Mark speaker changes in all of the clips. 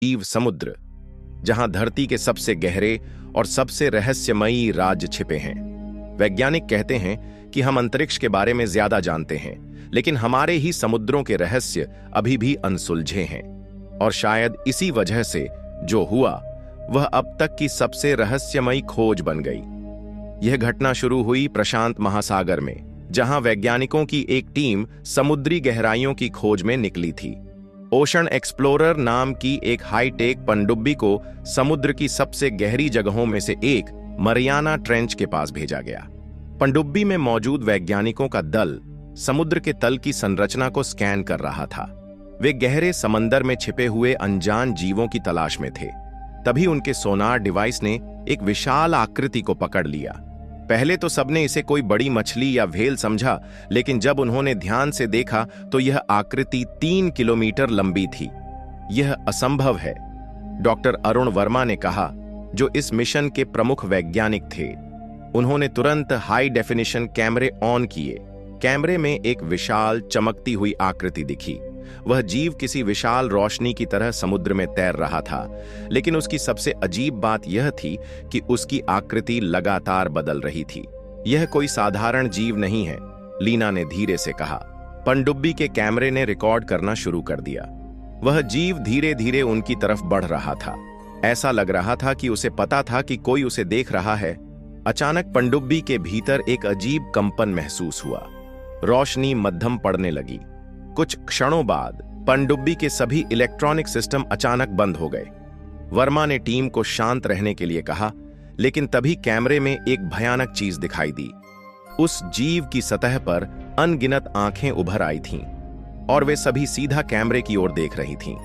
Speaker 1: जीव समुद्र, जहां धरती के सबसे गहरे और सबसे रहस्यमयी राज छिपे हैं। वैज्ञानिक कहते हैं कि हम अंतरिक्ष के बारे में ज्यादा जानते हैं, लेकिन हमारे ही समुद्रों के रहस्य अभी भी अनसुलझे हैं। और शायद इसी वजह से जो हुआ वह अब तक की सबसे रहस्यमयी खोज बन गई। यह घटना शुरू हुई प्रशांत महासागर में, जहां वैज्ञानिकों की एक टीम समुद्री गहराइयों की खोज में निकली थी। ओशन एक्सप्लोरर नाम की एक हाईटेक पनडुब्बी को समुद्र की सबसे गहरी जगहों में से एक मरियाना ट्रेंच के पास भेजा गया। पनडुब्बी में मौजूद वैज्ञानिकों का दल समुद्र के तल की संरचना को स्कैन कर रहा था। वे गहरे समंदर में छिपे हुए अनजान जीवों की तलाश में थे। तभी उनके सोनार डिवाइस ने एक विशाल आकृति को पकड़ लिया। पहले तो सबने इसे कोई बड़ी मछली या व्हेल समझा, लेकिन जब उन्होंने ध्यान से देखा तो यह आकृति 3 किलोमीटर लंबी थी। यह असंभव है, डॉक्टर अरुण वर्मा ने कहा, जो इस मिशन के प्रमुख वैज्ञानिक थे। उन्होंने तुरंत हाई डेफिनेशन कैमरे ऑन किए। कैमरे में एक विशाल चमकती हुई आकृति दिखी। वह जीव किसी विशाल रोशनी की तरह समुद्र में तैर रहा था, लेकिन उसकी सबसे अजीब बात यह थी कि उसकी आकृति लगातार बदल रही थी। यह कोई साधारण जीव नहीं है, लीना ने धीरे से कहा। पनडुब्बी के कैमरे ने रिकॉर्ड करना शुरू कर दिया। वह जीव धीरे धीरे उनकी तरफ बढ़ रहा था। ऐसा लग रहा था कि उसे पता था कि कोई उसे देख रहा है। अचानक पनडुब्बी के भीतर एक अजीब कंपन महसूस हुआ। रोशनी मध्यम पड़ने लगी। कुछ क्षणों बाद पनडुब्बी के सभी इलेक्ट्रॉनिक सिस्टम अचानक बंद हो गए। वर्मा ने टीम को शांत रहने के लिए कहा, लेकिन तभी कैमरे में एक भयानक चीज दिखाई दी। उस जीव की सतह पर अनगिनत आंखें उभर आई थीं और वे सभी सीधा कैमरे की ओर देख रही थीं।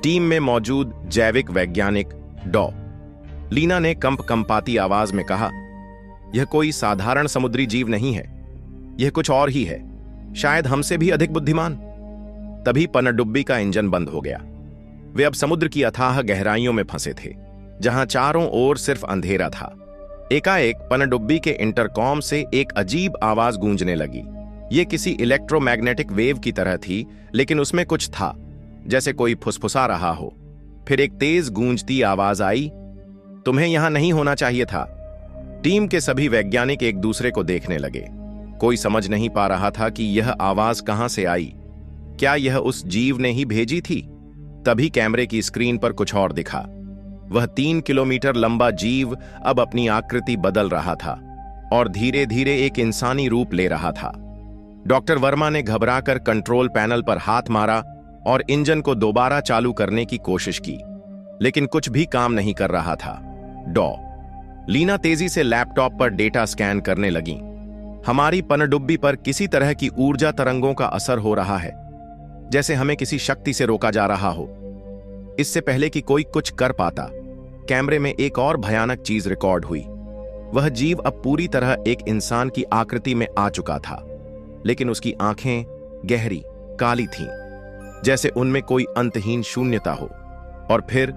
Speaker 1: टीम में मौजूद जैविक वैज्ञानिक डॉ. लीना ने कंपाती आवाज में कहा, यह कोई साधारण समुद्री जीव नहीं है, यह कुछ और ही है, शायद हमसे भी अधिक बुद्धिमान। तभी पनडुब्बी का इंजन बंद हो गया। वे अब समुद्र की अथाह गहराइयों में फंसे थे, जहां चारों ओर सिर्फ अंधेरा था। एकाएक पनडुब्बी के इंटरकॉम से एक अजीब आवाज गूंजने लगी। यह किसी इलेक्ट्रोमैग्नेटिक वेव की तरह थी, लेकिन उसमें कुछ था, जैसे कोई फुसफुसा रहा हो। फिर एक तेज गूंजती आवाज आई, तुम्हें यहां नहीं होना चाहिए था। टीम के सभी वैज्ञानिक एक दूसरे को देखने लगे। कोई समझ नहीं पा रहा था कि यह आवाज कहां से आई। क्या यह उस जीव ने ही भेजी थी? तभी कैमरे की स्क्रीन पर कुछ और दिखा। वह 3 किलोमीटर लंबा जीव अब अपनी आकृति बदल रहा था और धीरे धीरे एक इंसानी रूप ले रहा था। डॉक्टर वर्मा ने घबराकर कंट्रोल पैनल पर हाथ मारा और इंजन को दोबारा चालू करने की कोशिश की, लेकिन कुछ भी काम नहीं कर रहा था। डॉ. लीना तेजी से लैपटॉप पर डेटा स्कैन करने लगी। हमारी पनडुब्बी पर किसी तरह की ऊर्जा तरंगों का असर हो रहा है, जैसे हमें किसी शक्ति से रोका जा रहा हो। इससे पहले कि कोई कुछ कर पाता, कैमरे में एक और भयानक चीज रिकॉर्ड हुई। वह जीव अब पूरी तरह एक इंसान की आकृति में आ चुका था, लेकिन उसकी आंखें गहरी काली थीं, जैसे उनमें कोई अंतहीन शून्यता हो। और फिर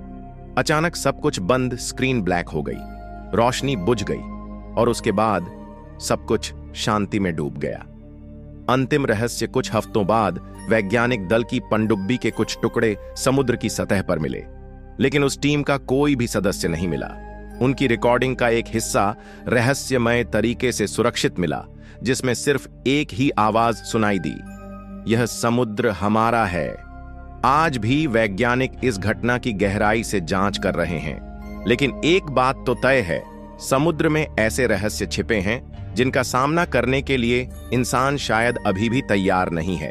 Speaker 1: अचानक सब कुछ बंद, स्क्रीन ब्लैक हो गई, रोशनी बुझ गई और उसके बाद सब कुछ शांति में डूब गया। अंतिम रहस्य कुछ हफ्तों बाद वैज्ञानिक दल की पनडुब्बी के कुछ टुकड़े समुद्र की सतह पर मिले, लेकिन उस टीम का कोई भी सदस्य नहीं मिला। उनकी रिकॉर्डिंग का एक हिस्सा रहस्यमय तरीके से सुरक्षित मिला, जिसमें सिर्फ एक ही आवाज सुनाई दी, यह समुद्र हमारा है। आज भी वैज्ञानिक इस घटना की गहराई से जांच कर रहे हैं, लेकिन एक बात तो तय है, समुद्र में ऐसे रहस्य छिपे हैं जिनका सामना करने के लिए इंसान शायद अभी भी तैयार नहीं है।